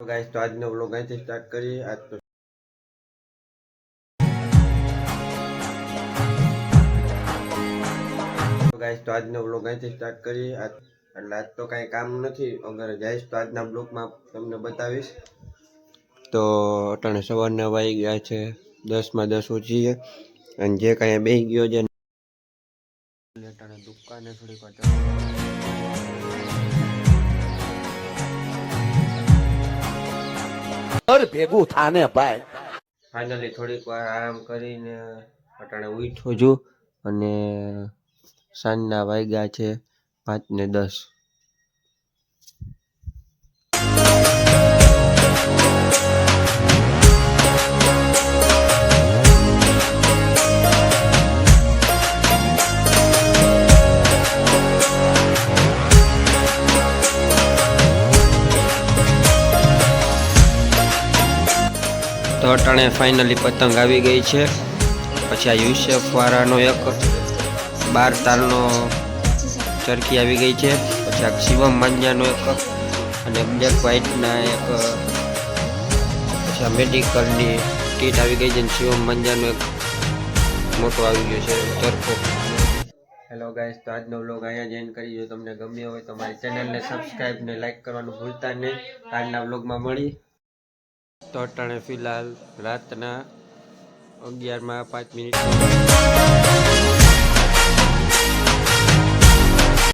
Guys તો આજનો vlog અહીંથી સ્ટાર્ટ કરીએ. આજ તો ગાઈસ તો આજનો વ્લોગ અહીંથી સ્ટાર્ટ કરીએ. એટલે આજ તો કાંઈ કામ નથી અગર જઈશ તો આજના બ્લોગમાં તમને બતાવીશ. તો અટાણે સવારના વાગી ગયા છે 10 માં 10 ઉઠીએ અને જે કાંઈ બેસી ગયો છે અટાણે દુકાને થોડીક વાર ભેગું થાને ભાઈ. ફાઇનલી થોડીક વાર આરામ કરીને અટાણે ઉઠ્યો છું અને સાંજના વાગ્યા છે 5:10. તો અટાણે ફાઇનલી પતંગ આવી ગઈ છે. પછી આ યુસેફ વાળાનો એક 12 તારનો ચરખી આવી ગઈ છે. પછી આ શિવમ માંજાનો એક અને બ્લેક વ્હાઇટના એક, પછી આ મેડિકલની કીટ આવી ગઈ છે અને શિવમ માંજાનો એક મોટો આવી ગયો છે ચરખો. હેલો ગાઈસ, તો આજનો વ્લોગ અહીંયા જ એન્ડ કરી. જો તમને ગમ્યો હોય તો મારી ચેનલને સબસ્ક્રાઈબ ને લાઈક કરવાનું ભૂલતા નહીં. આજના વ્લોગમાં મળી. તો અટાણે ફિલહાલ રાતના 11:05.